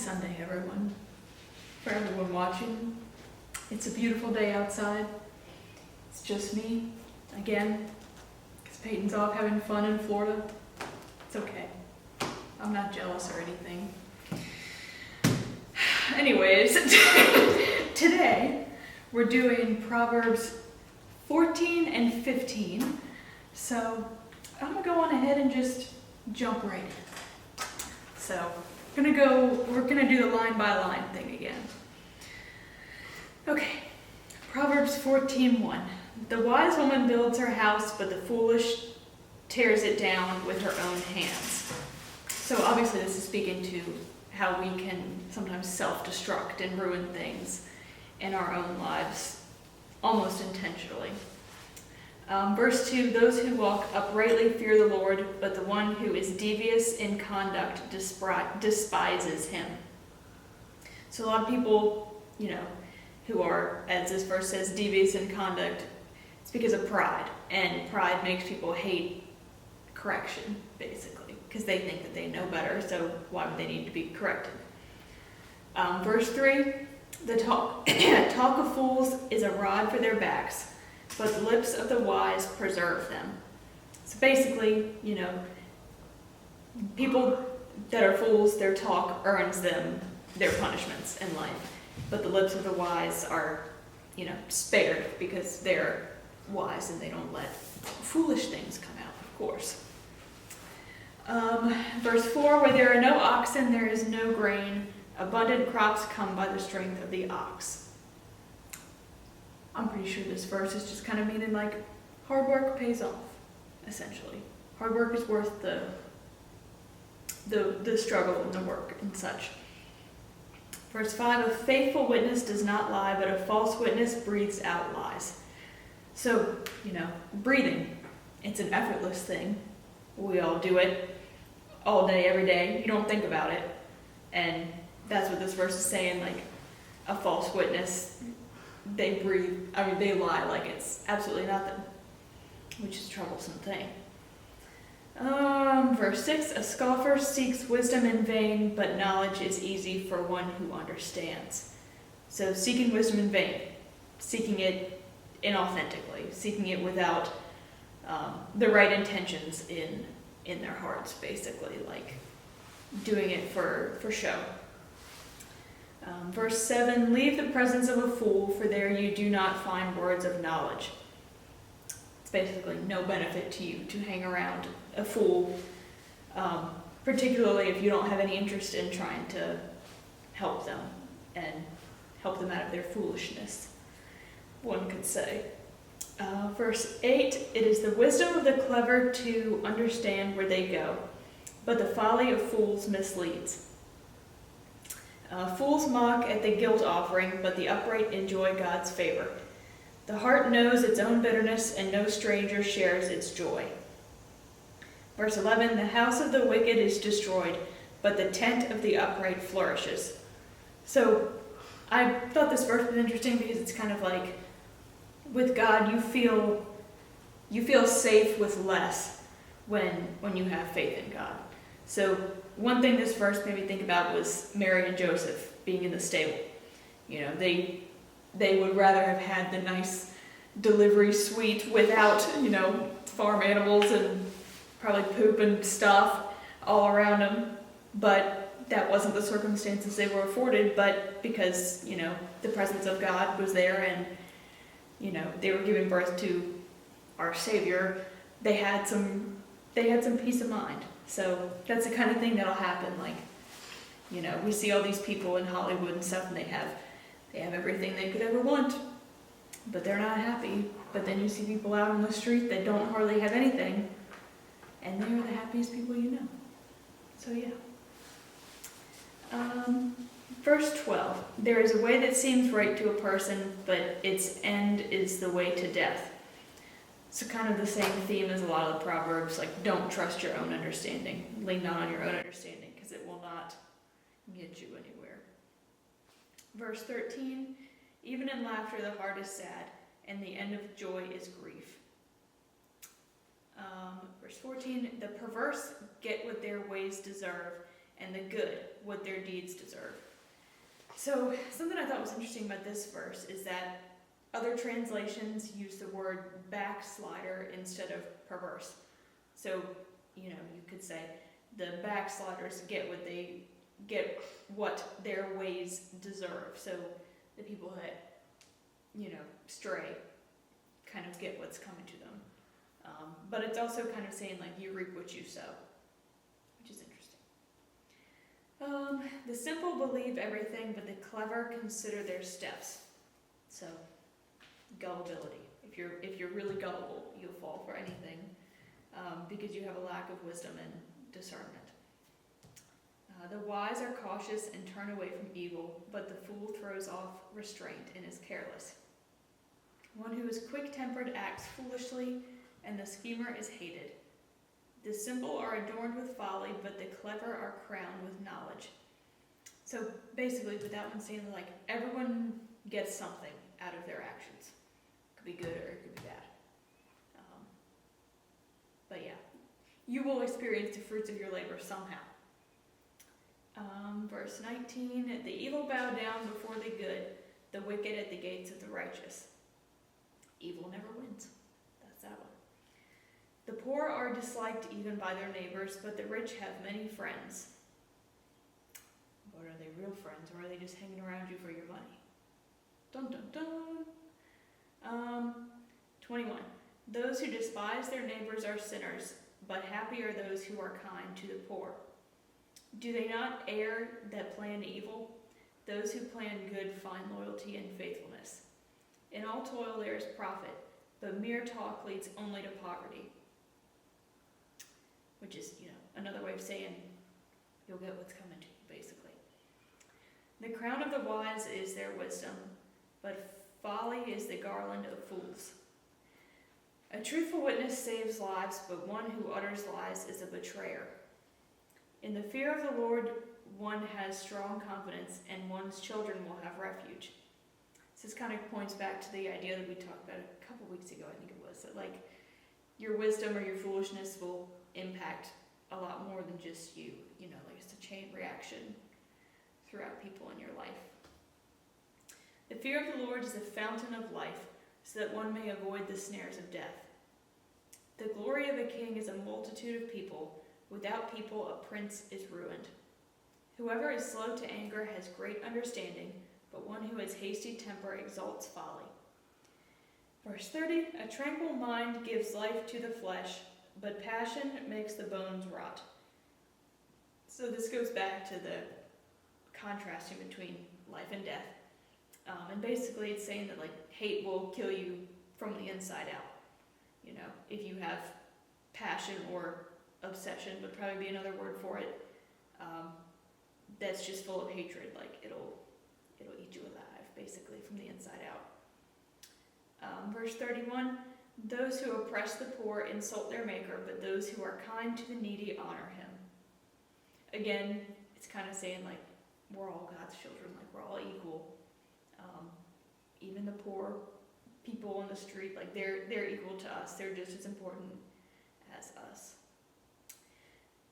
Sunday, everyone. For everyone watching, it's a beautiful day outside. It's just me, again, because Peyton's off having fun in Florida. It's okay. I'm not jealous or anything. Anyways, today we're doing Proverbs 14 and 15. So I'm going to go on ahead and just jump right in. So we're gonna do the line by line thing again. Okay, Proverbs 14:1. The wise woman builds her house, but the foolish tears it down with her own hands. So obviously this is speaking to how we can sometimes self-destruct and ruin things in our own lives, almost intentionally. Verse 2, those who walk uprightly fear the Lord, but the one who is devious in conduct despises him. So a lot of people, who are, as this verse says, devious in conduct, it's because of pride. And pride makes people hate correction, basically, because they think that they know better, so why would they need to be corrected? Verse 3, the talk of fools is a rod for their backs, but the lips of the wise preserve them. So basically, people that are fools, their talk earns them their punishments in life. But the lips of the wise are, spared because they're wise and they don't let foolish things come out, of course. Verse 4, where there are no oxen, there is no grain. Abundant crops come by the strength of the ox. I'm pretty sure this verse is just kind of meaning like hard work pays off, essentially. Hard work is worth the struggle and the work and such. Verse 5, a faithful witness does not lie, but a false witness breathes out lies. So, breathing, it's an effortless thing. We all do it all day, every day. You don't think about it. And that's what this verse is saying, like a false witness, they lie like it's absolutely nothing, which is a troublesome thing. Verse 6, a scoffer seeks wisdom in vain, but knowledge is easy for one who understands. So seeking wisdom in vain, seeking it inauthentically, seeking it without the right intentions in their hearts, basically, like doing it for show. Verse 7, leave the presence of a fool, for there you do not find words of knowledge. It's basically no benefit to you to hang around a fool, particularly if you don't have any interest in trying to help them and help them out of their foolishness, one could say. Verse 8, it is the wisdom of the clever to understand where they go, but the folly of fools misleads. Fools mock at the guilt offering, but the upright enjoy God's favor. The heart knows its own bitterness, and no stranger shares its joy. Verse 11, the house of the wicked is destroyed, but the tent of the upright flourishes. So I thought this verse was interesting because it's kind of like, with God, you feel safe with less when you have faith in God. So one thing this verse made me think about was Mary and Joseph being in the stable. They would rather have had the nice delivery suite without, farm animals and probably poop and stuff all around them. But that wasn't the circumstances they were afforded, but because, the presence of God was there and, they were giving birth to our Savior, they had some peace of mind. So that's the kind of thing that'll happen. Like, we see all these people in Hollywood and stuff, and they have everything they could ever want, but they're not happy. But then you see people out on the street that don't hardly have anything, and they're the happiest people you know. So yeah. Verse 12, there is a way that seems right to a person, but its end is the way to death. So kind of the same theme as a lot of the Proverbs, like don't trust your own understanding. Lean not on your own understanding, because it will not get you anywhere. Verse 13, even in laughter the heart is sad, and the end of joy is grief. Verse 14, the perverse get what their ways deserve, and the good, what their deeds deserve. So something I thought was interesting about this verse is that other translations use the word backslider instead of perverse. So, you could say the backsliders get what their ways deserve. So the people that, stray kind of get what's coming to them. But it's also kind of saying like you reap what you sow, which is interesting. The simple believe everything, but the clever consider their steps. So gullibility. If you're really gullible, you'll fall for anything because you have a lack of wisdom and discernment. The wise are cautious and turn away from evil, but the fool throws off restraint and is careless. One who is quick-tempered acts foolishly, and the schemer is hated. The simple are adorned with folly, but the clever are crowned with knowledge. So basically, with that one saying like everyone gets something out of their actions. It could be good or it could be bad. But yeah, you will experience the fruits of your labor somehow. Verse 19, the evil bow down before the good, the wicked at the gates of the righteous. Evil never wins. That's that one. The poor are disliked even by their neighbors, but the rich have many friends. But are they real friends, or are they just hanging around you for your money? Dun dun dun. 21. Those who despise their neighbors are sinners, but happy are those who are kind to the poor. Do they not err that plan evil? Those who plan good find loyalty and faithfulness. In all toil there is profit, but mere talk leads only to poverty. Which is, another way of saying you'll get what's coming to you, basically. The crown of the wise is their wisdom, but folly is the garland of fools. A truthful witness saves lives, but one who utters lies is a betrayer. In the fear of the Lord, one has strong confidence, and one's children will have refuge. So this kind of points back to the idea that we talked about a couple weeks ago, I think it was, that like your wisdom or your foolishness will impact a lot more than just you. Like it's a chain reaction throughout people in your life. The fear of the Lord is a fountain of life, so that one may avoid the snares of death. The glory of a king is a multitude of people. Without people, a prince is ruined. Whoever is slow to anger has great understanding, but one who has hasty temper exalts folly. Verse 30, a tranquil mind gives life to the flesh, but passion makes the bones rot. So this goes back to the contrasting between life and death. And basically it's saying that like hate will kill you from the inside out. If you have passion or obsession would probably be another word for it. That's just full of hatred. Like it'll eat you alive, basically, from the inside out. Verse 31, those who oppress the poor insult their maker, but those who are kind to the needy honor him. Again, it's kind of saying like we're all God's children, like we're all equal. Even the poor people on the street, like they're equal to us. They're just as important as us.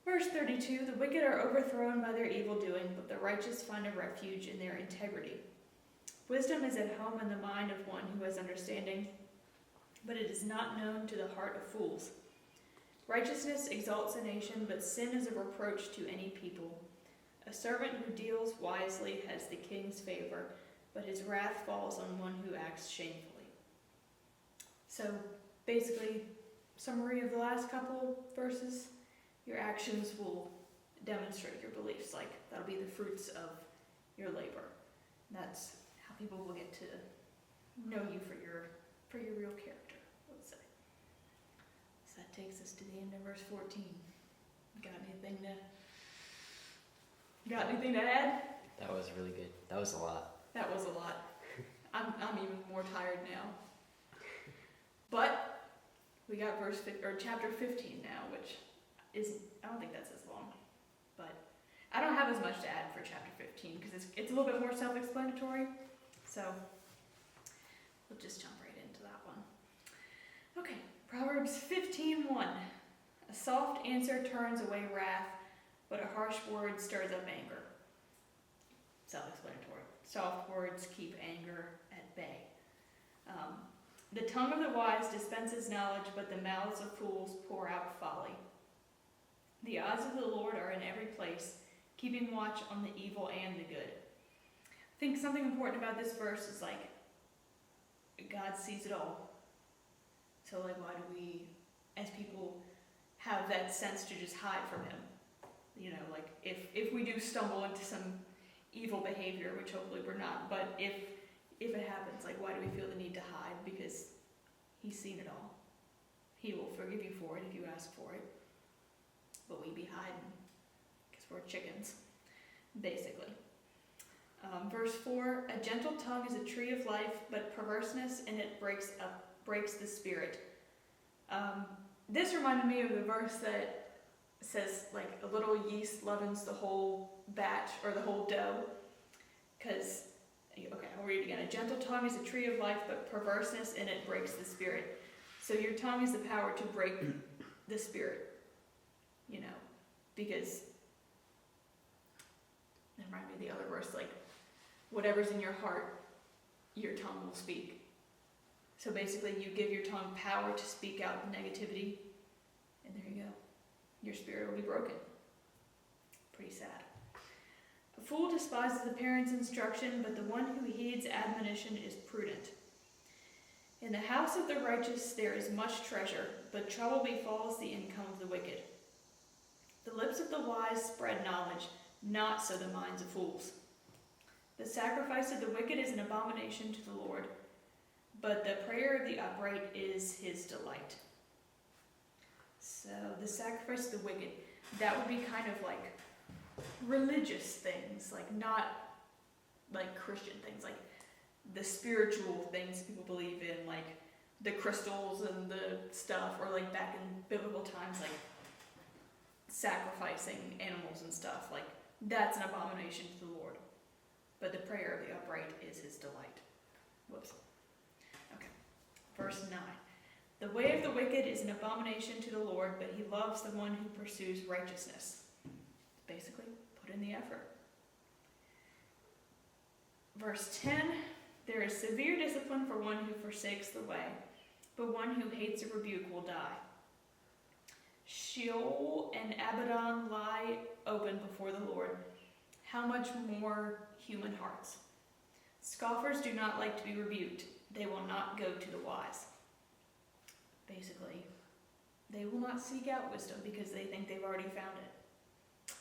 Verse 32, the wicked are overthrown by their evil doing, but the righteous find a refuge in their integrity. Wisdom is at home in the mind of one who has understanding, but it is not known to the heart of fools. Righteousness exalts a nation, but sin is a reproach to any people. A servant who deals wisely has the king's favor, but his wrath falls on one who acts shamefully. So basically, summary of the last couple verses, your actions will demonstrate your beliefs. Like that'll be the fruits of your labor. That's how people will get to know you for your real character, let's say. So that takes us to the end of verse 14. Got anything to add? That was really good. That was a lot. That was a lot. I'm even more tired now. But we got chapter 15 now, which I don't think that's as long, but I don't have as much to add for chapter 15 because it's a little bit more self-explanatory. So we'll just jump right into that one. Okay, Proverbs 15:1. A soft answer turns away wrath, but a harsh word stirs up anger. Self-explanatory. Soft words keep anger at bay. The tongue of the wise dispenses knowledge, but the mouths of fools pour out folly. The eyes of the Lord are in every place, keeping watch on the evil and the good. I think something important about this verse is like, God sees it all. So like, why do we, as people, have that sense to just hide from him? You know, like if we do stumble into some evil behavior, which hopefully we're not, but if it happens, like why do we feel the need to hide? Because he's seen it all. He will forgive you for it if you ask for it. But we be hiding because we're chickens, basically. Verse 4, a gentle tongue is a tree of life, but perverseness in it breaks the spirit. This reminded me of the verse that says like a little yeast leavens the whole batch or the whole dough. Because, okay, I'll read it again. A gentle tongue is a tree of life, but perverseness in it breaks the spirit. So your tongue is the power to break the spirit, you know, because it reminded me of the other verse, like, whatever's in your heart, your tongue will speak. So basically, you give your tongue power to speak out negativity, and there you go. Your spirit will be broken. Pretty sad. A fool despises the parent's instruction, but the one who heeds admonition is prudent. In the house of the righteous there is much treasure, but trouble befalls the income of the wicked. The lips of the wise spread knowledge, not so the minds of fools. The sacrifice of the wicked is an abomination to the Lord, but the prayer of the upright is his delight. So the sacrifice of the wicked, that would be kind of like religious things, like not like Christian things, like the spiritual things people believe in, like the crystals and the stuff, or like back in biblical times, like sacrificing animals and stuff, like that's an abomination to the Lord. But the prayer of the upright is his delight. Whoops. Okay. Verse 9. The way of the wicked is an abomination to the Lord, but he loves the one who pursues righteousness. Basically, put in the effort. Verse 10. There is severe discipline for one who forsakes the way, but one who hates a rebuke will die. Sheol and Abaddon lie open before the Lord. How much more human hearts? Scoffers do not like to be rebuked. They will not go to the wise. Basically, they will not seek out wisdom because they think they've already found it.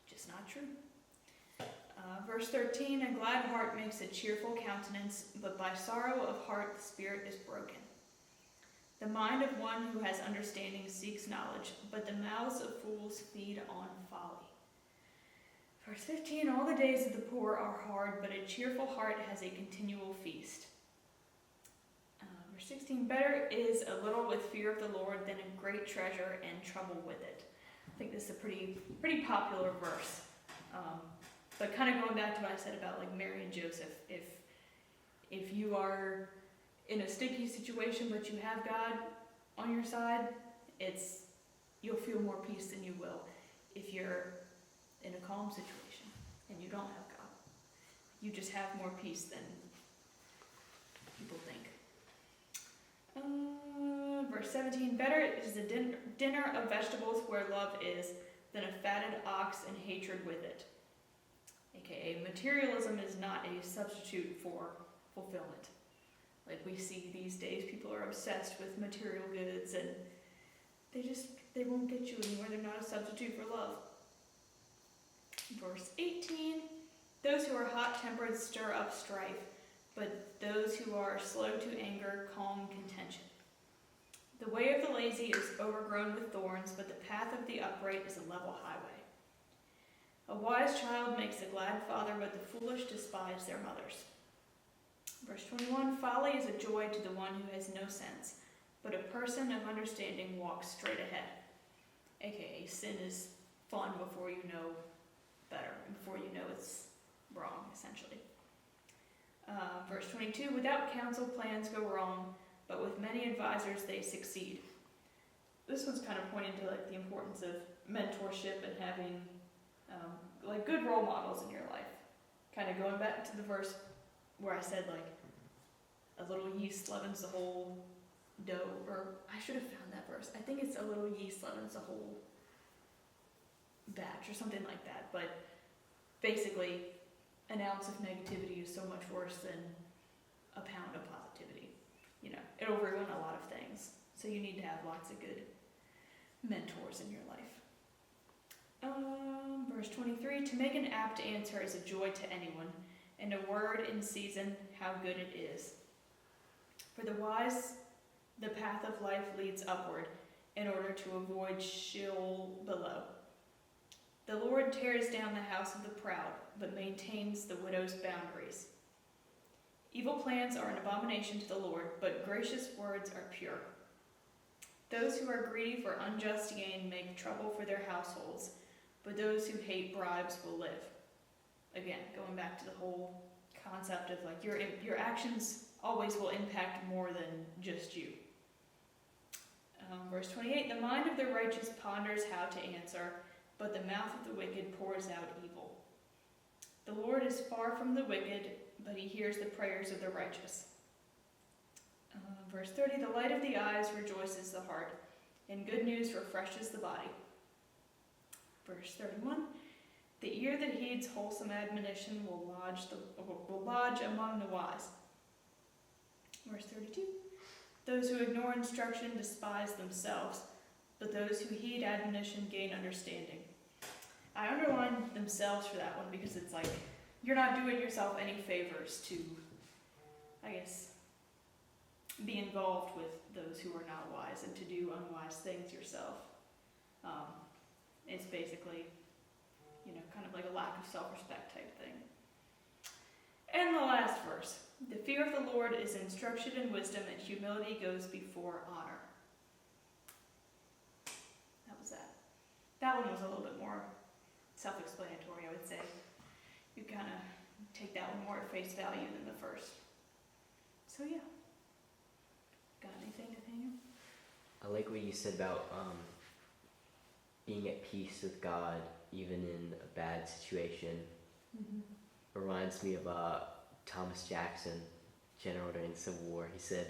Just not true. Verse 13, a glad heart makes a cheerful countenance, but by sorrow of heart the spirit is broken. The mind of one who has understanding seeks knowledge, but the mouths of fools feed on folly. Verse 15, all the days of the poor are hard, but a cheerful heart has a continual feast. Verse 16, better is a little with fear of the Lord than a great treasure and trouble with it. I think this is a pretty popular verse. But kind of going back to what I said about like Mary and Joseph, if you are in a sticky situation but you have God on your side, you'll feel more peace than you will if you're in a calm situation and you don't have God. You just have more peace than people think. Verse 17, better is the dinner of vegetables where love is than a fatted ox and hatred with it. AKA, materialism is not a substitute for fulfillment. Like we see these days, people are obsessed with material goods and they won't get you anywhere. They're not a substitute for love. Verse 18, those who are hot-tempered stir up strife, but those who are slow to anger calm contention. The way of the lazy is overgrown with thorns, but the path of the upright is a level highway. A wise child makes a glad father, but the foolish despise their mothers. Verse 21, folly is a joy to the one who has no sense, but a person of understanding walks straight ahead. AKA, sin is fun before you know better, and before you know it's wrong, essentially. Verse 22, without counsel plans go wrong, but with many advisors they succeed. This one's kind of pointing to like the importance of mentorship and having like good role models in your life. Kind of going back to the verse where I said like a little yeast leavens the whole dough, or I should have found that verse. I think it's a little yeast leavens the whole batch or something like that. But basically, an ounce of negativity is so much worse than a pound of positivity. You know, it'll ruin a lot of things. So you need to have lots of good mentors in your life. Verse 23, to make an apt answer is a joy to anyone, and a word in season, how good it is. For the wise, the path of life leads upward, in order to avoid Sheol below. The Lord tears down the house of the proud, but maintains the widow's boundaries. Evil plans are an abomination to the Lord, but gracious words are pure. Those who are greedy for unjust gain make trouble for their households, but those who hate bribes will live. Again, going back to the whole concept of like your actions always will impact more than just you. Verse 28, the mind of the righteous ponders how to answer, but the mouth of the wicked pours out evil. The Lord is far from the wicked, but he hears the prayers of the righteous. Verse 30, the light of the eyes rejoices the heart, and good news refreshes the body. Verse 31, the ear that heeds wholesome admonition will lodge among the wise. Verse 32, those who ignore instruction despise themselves, but those who heed admonition gain understanding. I underlined themselves for that one because it's like you're not doing yourself any favors to, I guess, be involved with those who are not wise and to do unwise things yourself. It's basically, kind of like a lack of self-respect type thing. And the last verse. The fear of the Lord is instruction and wisdom, and humility goes before honor. That was that. That one was a little bit more self-explanatory, I would say. You kind of take that one more at face value than the first. So yeah. Got anything, Nathaniel? I like what you said about being at peace with God, even in a bad situation. Mm-hmm. Reminds me of Thomas Jackson, general during the Civil War. He said,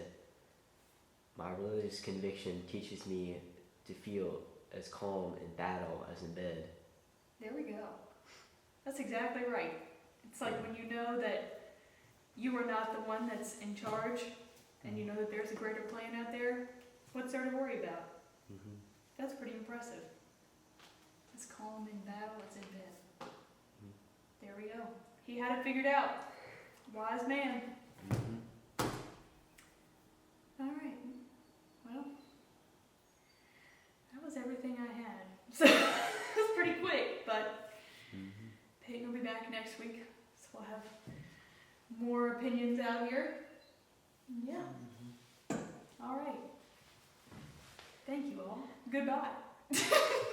my religious conviction teaches me to feel as calm in battle as in bed. There we go. That's exactly right. It's like when you know that you are not the one that's in charge, and you know that there's a greater plan out there, what's there to worry about? Mm-hmm. That's pretty impressive. It's calm in battle, it's in bed. Mm-hmm. There we go. He had it figured out. Wise man. Mm-hmm. All right. Well, that was everything I had. So it was pretty quick, but Peyton will be back next week, so we'll have more opinions out here. Yeah. All right. Thank you all. Goodbye.